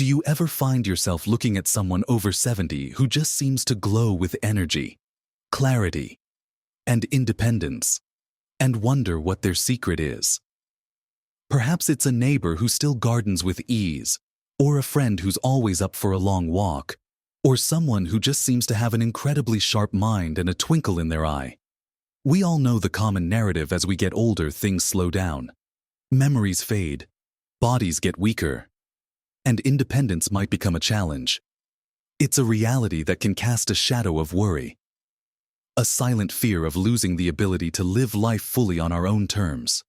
Do you ever find yourself looking at someone over 70 who just seems to glow with energy, clarity, and independence, and wonder what their secret is? Perhaps it's a neighbor who still gardens with ease, or a friend who's always up for a long walk, or someone who just seems to have an incredibly sharp mind and a twinkle in their eye. We all know the common narrative: as we get older, things slow down, memories fade, bodies get weaker, and independence might become a challenge. It's a reality that can cast a shadow of worry, a silent fear of losing the ability to live life fully on our own terms,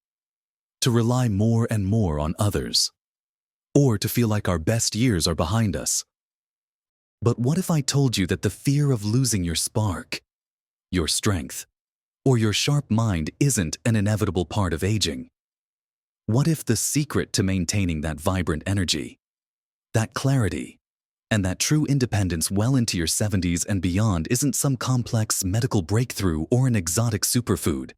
to rely more and more on others, or to feel like our best years are behind us. But what if I told you that the fear of losing your spark, your strength, or your sharp mind isn't an inevitable part of aging? What if the secret to maintaining that vibrant energy, that clarity, and that true independence well into your 70s and beyond isn't some complex medical breakthrough or an exotic superfood,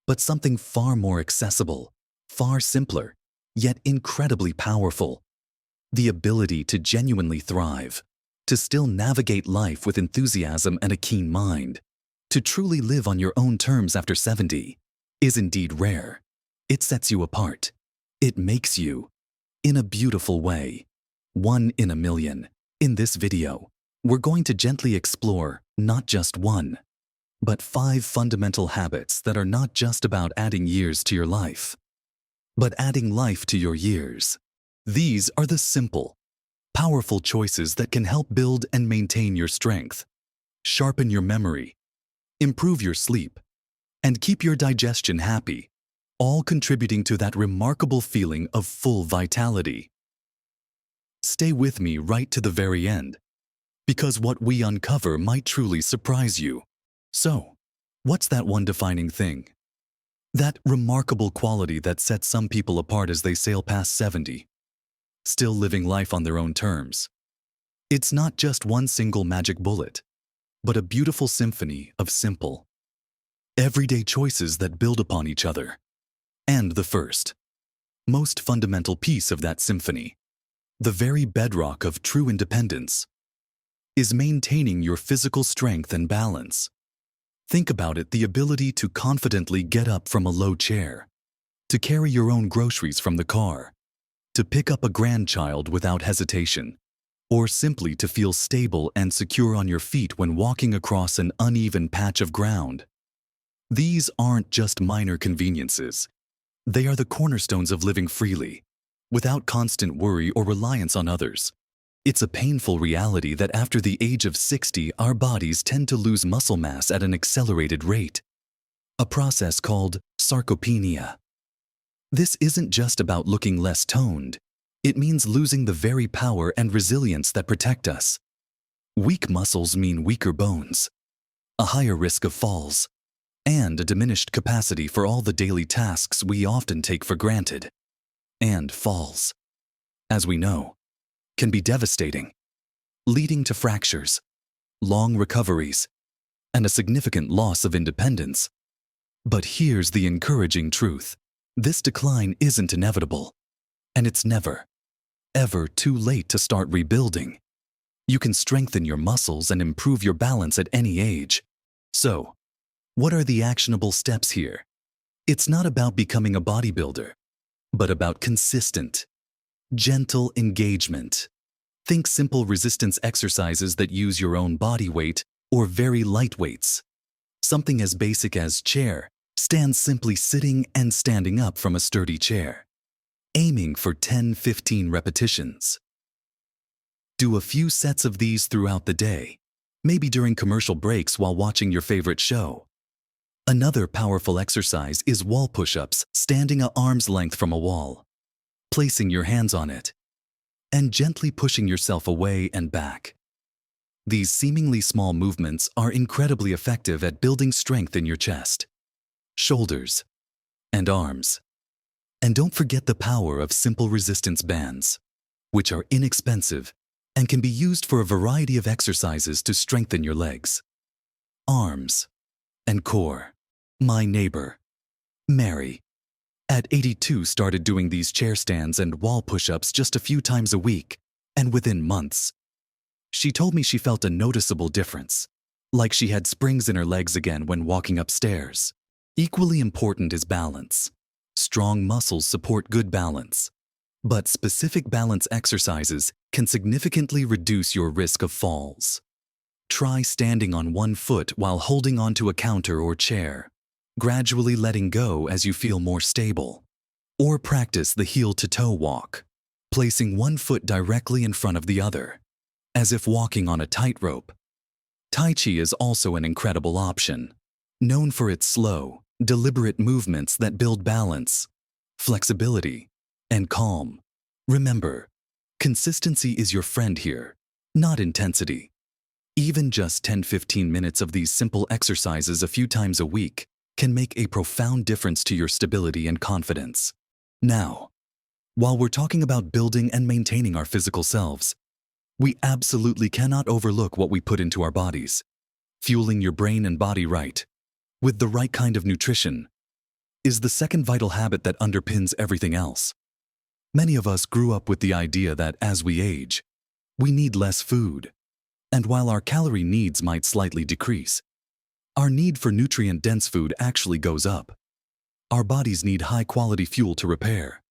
but something far more accessible, far simpler, yet incredibly powerful? The ability to genuinely thrive, to still navigate life with enthusiasm and a keen mind, to truly live on your own terms after 70, is indeed rare. It sets you apart. It makes you, in a beautiful way, one in a million. In this video, we're going to gently explore not just one, but 5 fundamental habits that are not just about adding years to your life, but adding life to your years. These are the simple, powerful choices that can help build and maintain your strength, sharpen your memory, improve your sleep, and keep your digestion happy, all contributing to that remarkable feeling of full vitality. Stay with me right to the very end, because what we uncover might truly surprise you. So, what's that one defining thing? That remarkable quality that sets some people apart as they sail past 70, still living life on their own terms. It's not just one single magic bullet, but a beautiful symphony of simple, everyday choices that build upon each other. And the first, most fundamental piece of that symphony, the very bedrock of true independence, is maintaining your physical strength and balance. Think about it: the ability to confidently get up from a low chair, to carry your own groceries from the car, to pick up a grandchild without hesitation, or simply to feel stable and secure on your feet when walking across an uneven patch of ground. These aren't just minor conveniences. They are the cornerstones of living freely, without constant worry or reliance on others. It's a painful reality that after the age of 60, our bodies tend to lose muscle mass at an accelerated rate, a process called sarcopenia. This isn't just about looking less toned. It means losing the very power and resilience that protect us. Weak muscles mean weaker bones, a higher risk of falls, and a diminished capacity for all the daily tasks we often take for granted. And falls, as we know, can be devastating, leading to fractures, long recoveries, and a significant loss of independence. But here's the encouraging truth: this decline isn't inevitable, and it's never, ever too late to start rebuilding. You can strengthen your muscles and improve your balance at any age. So, what are the actionable steps here? It's not about becoming a bodybuilder, but about consistent, gentle engagement. Think simple resistance exercises that use your own body weight, or very light weights. Something as basic as stand simply sitting and standing up from a sturdy chair, aiming for 10-15 repetitions. Do a few sets of these throughout the day, maybe during commercial breaks while watching your favorite show. Another powerful exercise is wall push-ups, standing at arm's length from a wall, placing your hands on it, and gently pushing yourself away and back. These seemingly small movements are incredibly effective at building strength in your chest, shoulders, and arms. And don't forget the power of simple resistance bands, which are inexpensive and can be used for a variety of exercises to strengthen your legs, arms, and core. My neighbor, Mary, at 82 started doing these chair stands and wall push-ups just a few times a week, And within months, she told me she felt a noticeable difference, like she had springs in her legs again when walking upstairs. Equally important is balance. Strong muscles support good balance, but specific balance exercises can significantly reduce your risk of falls. Try standing on one foot while holding onto a counter or chair, gradually letting go as you feel more stable. Or practice the heel-to-toe walk, placing one foot directly in front of the other, as if walking on a tightrope. Tai Chi is also an incredible option, known for its slow, deliberate movements that build balance, flexibility, and calm. Remember, consistency is your friend here, not intensity. Even just 10-15 minutes of these simple exercises a few times a week can make a profound difference to your stability and confidence. Now, while we're talking about building and maintaining our physical selves, we absolutely cannot overlook what we put into our bodies. Fueling your brain and body right, with the right kind of nutrition, is the second vital habit that underpins everything else. Many of us grew up with the idea that as we age, we need less food. And while our calorie needs might slightly decrease, our need for nutrient-dense food actually goes up. Our bodies need high-quality fuel to repair,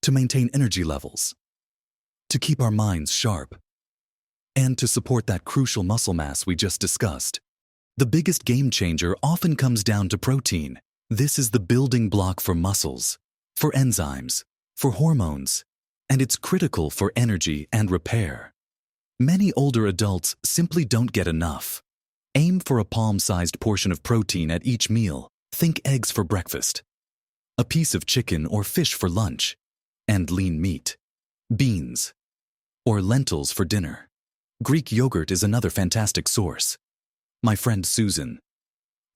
to maintain energy levels, to keep our minds sharp, and to support that crucial muscle mass we just discussed. The biggest game changer often comes down to protein. This is the building block for muscles, for enzymes, for hormones, and it's critical for energy and repair. Many older adults simply don't get enough. Aim for a palm-sized portion of protein at each meal. Think eggs for breakfast, a piece of chicken or fish for lunch, and lean meat, beans, or lentils for dinner. Greek yogurt is another fantastic source. My friend Susan,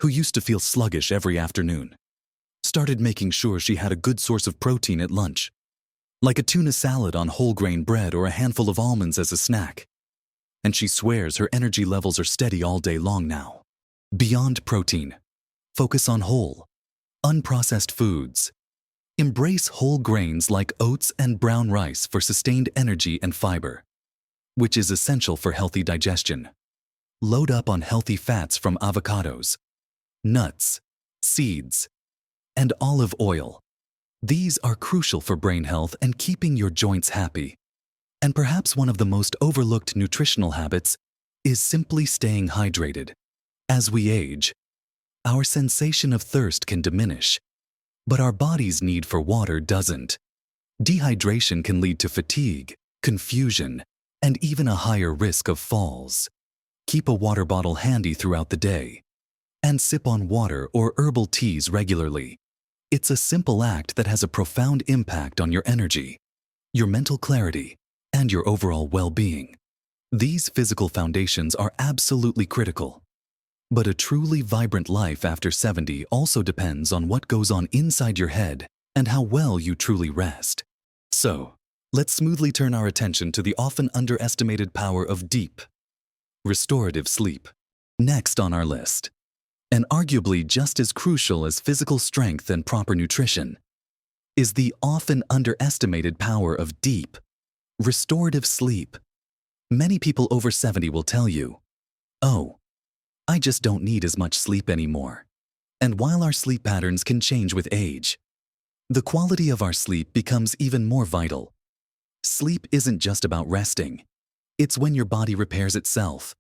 who used to feel sluggish every afternoon, started making sure she had a good source of protein at lunch, like a tuna salad on whole grain bread or a handful of almonds as a snack. And she swears her energy levels are steady all day long now. Beyond protein, focus on whole, unprocessed foods. Embrace whole grains like oats and brown rice for sustained energy and fiber, which is essential for healthy digestion. Load up on healthy fats from avocados, nuts, seeds, and olive oil. These are crucial for brain health and keeping your joints happy. And perhaps one of the most overlooked nutritional habits is simply staying hydrated. As we age, our sensation of thirst can diminish, but our body's need for water doesn't. Dehydration can lead to fatigue, confusion, and even a higher risk of falls. Keep a water bottle handy throughout the day, and sip on water or herbal teas regularly. It's a simple act that has a profound impact on your energy, your mental clarity, and your overall well-being. These physical foundations are absolutely critical. But a truly vibrant life after 70 also depends on what goes on inside your head and how well you truly rest. So, let's smoothly turn our attention to the often underestimated power of deep, restorative sleep. Next on our list, and arguably just as crucial as physical strength and proper nutrition, is the often underestimated power of deep, restorative sleep. Many people over 70 will tell you, "Oh, I just don't need as much sleep anymore." And while our sleep patterns can change with age, the quality of our sleep becomes even more vital. Sleep isn't just about resting. It's when your body repairs itself.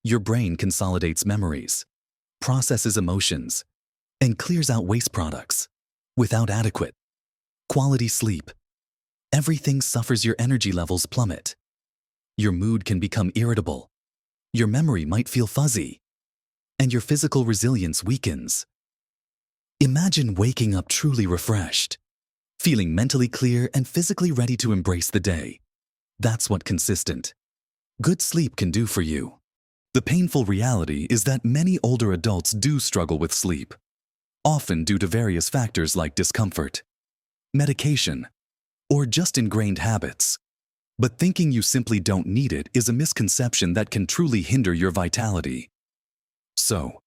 Your brain consolidates memories, processes emotions, and clears out waste products. Without adequate, quality sleep, everything suffers. Your energy levels plummet. Your mood can become irritable. Your memory might feel fuzzy, and your physical resilience weakens. Imagine waking up truly refreshed, feeling mentally clear and physically ready to embrace the day. That's what consistent, good sleep can do for you. The painful reality is that many older adults do struggle with sleep, often due to various factors like discomfort, medication, or just ingrained habits. But thinking you simply don't need it is a misconception that can truly hinder your vitality. So,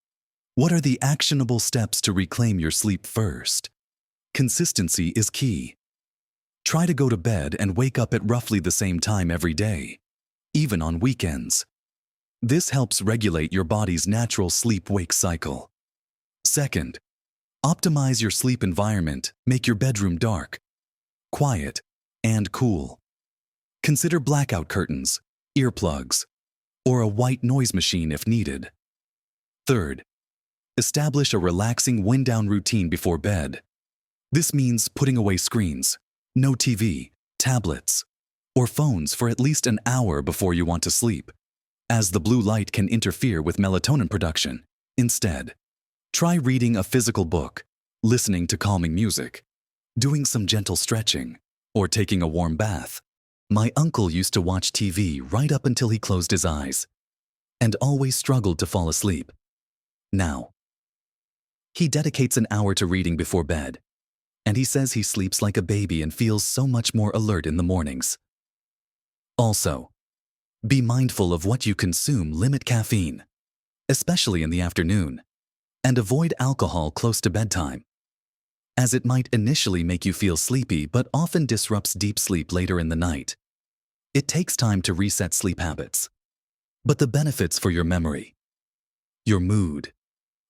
what are the actionable steps to reclaim your sleep first? Consistency is key. Try to go to bed and wake up at roughly the same time every day, even on weekends. This helps regulate your body's natural sleep-wake cycle. Second, optimize your sleep environment. Make your bedroom dark, quiet, and cool. Consider blackout curtains, earplugs, or a white noise machine if needed. Third, establish a relaxing wind-down routine before bed. This means putting away screens, no TV, tablets, or phones for at least an hour before you want to sleep, as the blue light can interfere with melatonin production. Instead, try reading a physical book, listening to calming music, doing some gentle stretching, or taking a warm bath. My uncle used to watch TV right up until he closed his eyes, and always struggled to fall asleep. Now, he dedicates an hour to reading before bed, and he says he sleeps like a baby and feels so much more alert in the mornings. Also, be mindful of what you consume. Limit caffeine, especially in the afternoon, and avoid alcohol close to bedtime, as it might initially make you feel sleepy but often disrupts deep sleep later in the night. It takes time to reset sleep habits, but the benefits for your memory, your mood,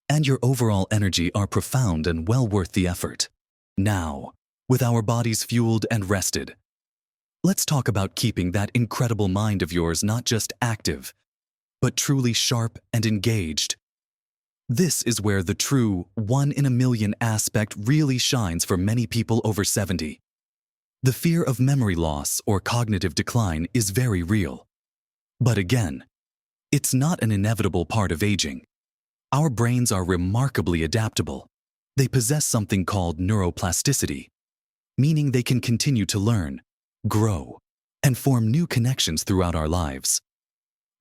and your overall energy are profound and well worth the effort. Now, with our bodies fueled and rested, let's talk about keeping that incredible mind of yours not just active, but truly sharp and engaged. This is where the true one-in-a-million aspect really shines for many people over 70. The fear of memory loss or cognitive decline is very real. But again, it's not an inevitable part of aging. Our brains are remarkably adaptable. They possess something called neuroplasticity, meaning they can continue to learn, grow, and form new connections throughout our lives.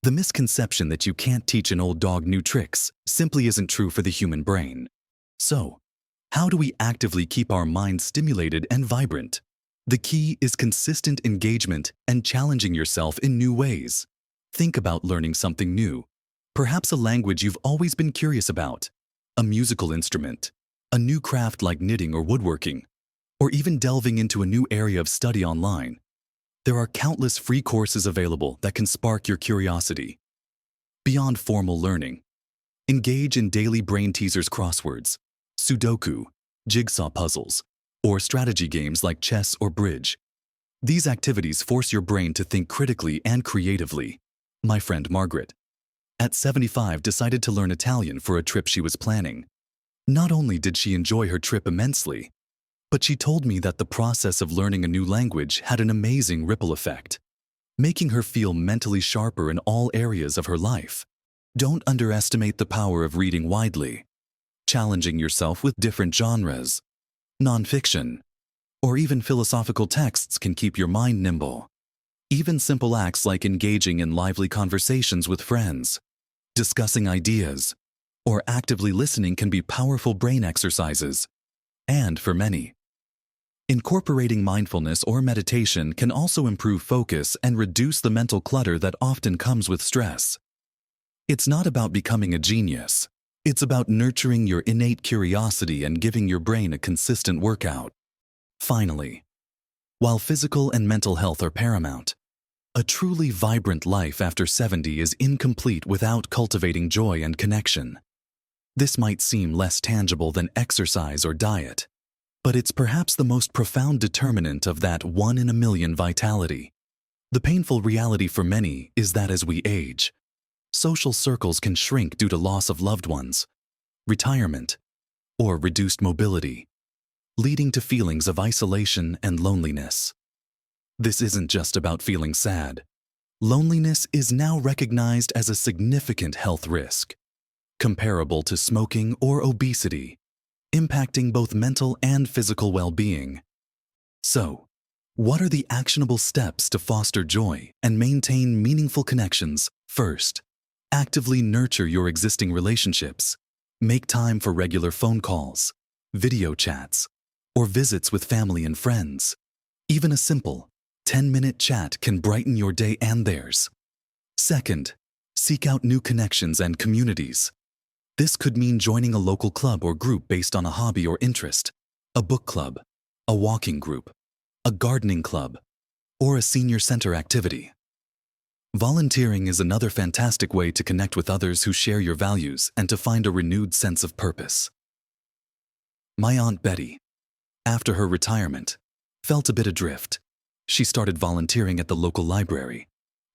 The misconception that you can't teach an old dog new tricks simply isn't true for the human brain. So, how do we actively keep our minds stimulated and vibrant? The key is consistent engagement and challenging yourself in new ways. Think about learning something new, perhaps a language you've always been curious about, a musical instrument, a new craft like knitting or woodworking, or even delving into a new area of study online. There are countless free courses available that can spark your curiosity. Beyond formal learning, engage in daily brain teasers, crosswords, Sudoku, jigsaw puzzles, or strategy games like chess or bridge. These activities force your brain to think critically and creatively. My friend Margaret, at 75, decided to learn Italian for a trip she was planning. Not only did she enjoy her trip immensely, but she told me that the process of learning a new language had an amazing ripple effect, making her feel mentally sharper in all areas of her life. Don't underestimate the power of reading widely, challenging yourself with different genres. Nonfiction, or even philosophical texts can keep your mind nimble. Even simple acts like engaging in lively conversations with friends, discussing ideas, or actively listening can be powerful brain exercises. And for many, incorporating mindfulness or meditation can also improve focus and reduce the mental clutter that often comes with stress. It's not about becoming a genius. It's about nurturing your innate curiosity and giving your brain a consistent workout. Finally, while physical and mental health are paramount, a truly vibrant life after 70 is incomplete without cultivating joy and connection. This might seem less tangible than exercise or diet, but it's perhaps the most profound determinant of that one-in-a-million vitality. The painful reality for many is that as we age, social circles can shrink due to loss of loved ones, retirement, or reduced mobility, leading to feelings of isolation and loneliness. This isn't just about feeling sad. Loneliness is now recognized as a significant health risk, comparable to smoking or obesity, impacting both mental and physical well-being. So, what are the actionable steps to foster joy and maintain meaningful connections? First, actively nurture your existing relationships. Make time for regular phone calls, video chats, or visits with family and friends. Even a simple 10-minute chat can brighten your day and theirs. Second, seek out new connections and communities. This could mean joining a local club or group based on a hobby or interest, a book club, a walking group, a gardening club, or a senior center activity. Volunteering is another fantastic way to connect with others who share your values and to find a renewed sense of purpose. My Aunt Betty, after her retirement, felt a bit adrift. She started volunteering at the local library,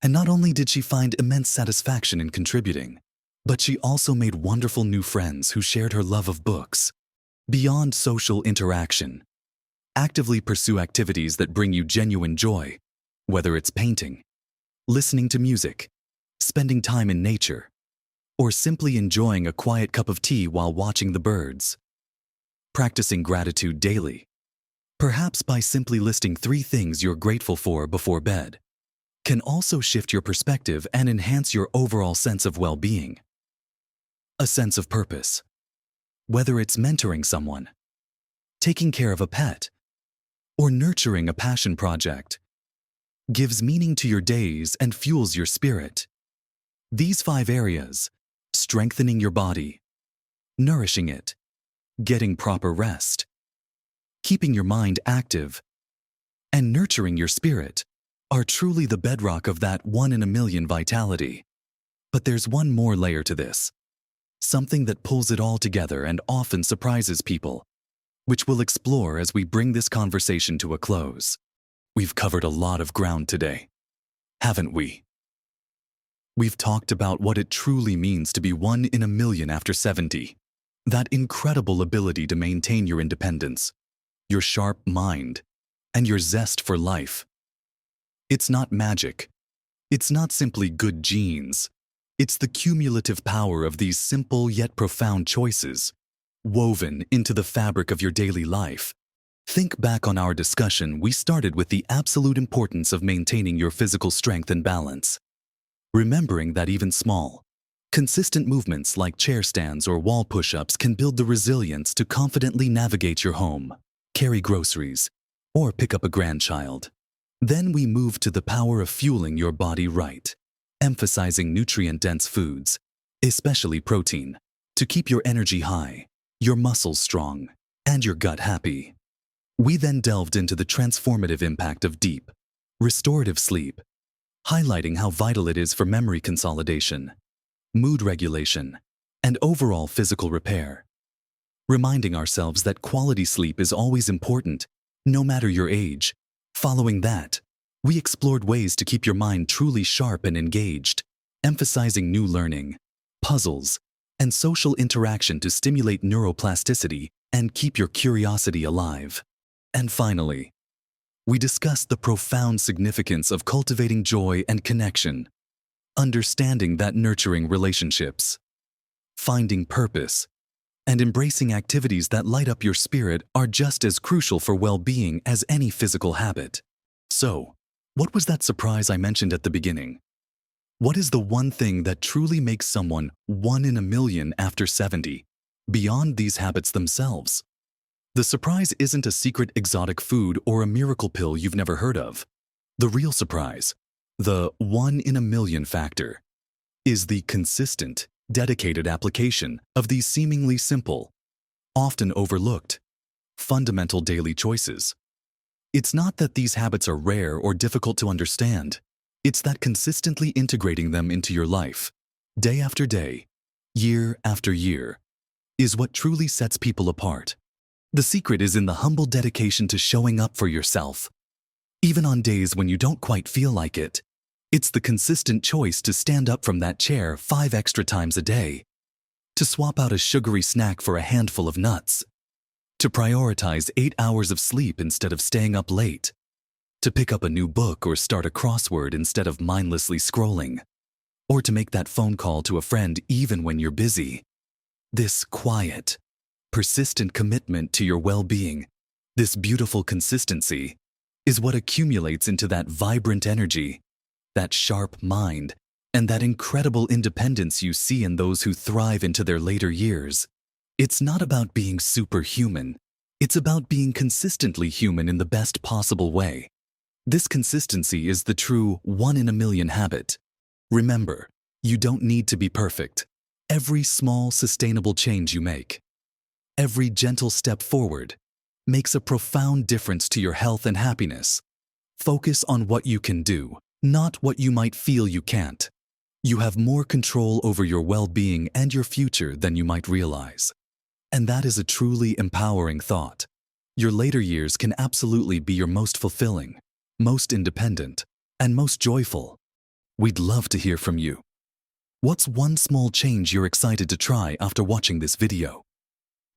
and not only did she find immense satisfaction in contributing, but she also made wonderful new friends who shared her love of books. Beyond social interaction, actively pursue activities that bring you genuine joy, whether it's painting, listening to music, spending time in nature, or simply enjoying a quiet cup of tea while watching the birds. Practicing gratitude daily, perhaps by simply listing 3 things you're grateful for before bed, can also shift your perspective and enhance your overall sense of well-being. A sense of purpose, whether it's mentoring someone, taking care of a pet, or nurturing a passion project, gives meaning to your days and fuels your spirit. These 5 areas, strengthening your body, nourishing it, getting proper rest, keeping your mind active, and nurturing your spirit, are truly the bedrock of that 1 in a million vitality. But there's one more layer to this, something that pulls it all together and often surprises people, which we'll explore as we bring this conversation to a close. We've covered a lot of ground today, haven't we? We've talked about what it truly means to be 1 in a million after 70, that incredible ability to maintain your independence, your sharp mind, and your zest for life. It's not magic. It's not simply good genes. It's the cumulative power of these simple yet profound choices, woven into the fabric of your daily life. Think back on our discussion. We started with the absolute importance of maintaining your physical strength and balance, remembering that even small, consistent movements like chair stands or wall push-ups can build the resilience to confidently navigate your home, carry groceries, or pick up a grandchild. Then we moved to the power of fueling your body right, emphasizing nutrient-dense foods, especially protein, to keep your energy high, your muscles strong, and your gut happy. We then delved into the transformative impact of deep, restorative sleep, highlighting how vital it is for memory consolidation, mood regulation, and overall physical repair. Reminding ourselves that quality sleep is always important, no matter your age. Following that, we explored ways to keep your mind truly sharp and engaged, emphasizing new learning, puzzles, and social interaction to stimulate neuroplasticity and keep your curiosity alive. And finally, we discussed the profound significance of cultivating joy and connection, understanding that nurturing relationships, finding purpose, and embracing activities that light up your spirit are just as crucial for well-being as any physical habit. So, what was that surprise I mentioned at the beginning? What is the one thing that truly makes someone 1 in a million after 70, beyond these habits themselves? The surprise isn't a secret exotic food or a miracle pill you've never heard of. The real surprise, the 1 in a million factor, is the consistent, dedicated application of these seemingly simple, often overlooked, fundamental daily choices. It's not that these habits are rare or difficult to understand. It's that consistently integrating them into your life, day after day, year after year, is what truly sets people apart. The secret is in the humble dedication to showing up for yourself. Even on days when you don't quite feel like it, it's the consistent choice to stand up from that chair 5 extra times a day, to swap out a sugary snack for a handful of nuts, to prioritize 8 hours of sleep instead of staying up late, to pick up a new book or start a crossword instead of mindlessly scrolling, or to make that phone call to a friend even when you're busy. This quiet, persistent commitment to your well-being, this beautiful consistency, is what accumulates into that vibrant energy, that sharp mind, and that incredible independence you see in those who thrive into their later years. It's not about being superhuman. It's about being consistently human in the best possible way. This consistency is the true 1 in a million habit. Remember, you don't need to be perfect. Every small, sustainable change you make, every gentle step forward, makes a profound difference to your health and happiness. Focus on what you can do, not what you might feel you can't. You have more control over your well-being and your future than you might realize. And that is a truly empowering thought. Your later years can absolutely be your most fulfilling, most independent, and most joyful. We'd love to hear from you. What's one small change you're excited to try after watching this video?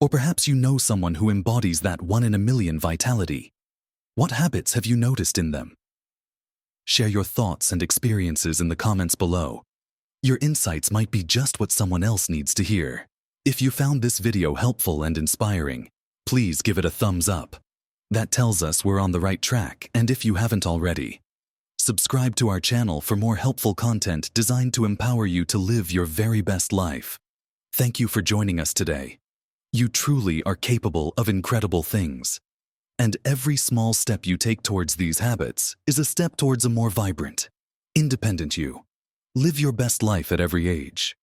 Or perhaps you know someone who embodies that 1 in a million vitality. What habits have you noticed in them? Share your thoughts and experiences in the comments below. Your insights might be just what someone else needs to hear. If you found this video helpful and inspiring, please give it a thumbs up. That tells us we're on the right track, and if you haven't already, subscribe to our channel for more helpful content designed to empower you to live your very best life. Thank you for joining us today. You truly are capable of incredible things. And every small step you take towards these habits is a step towards a more vibrant, independent you. Live your best life at every age.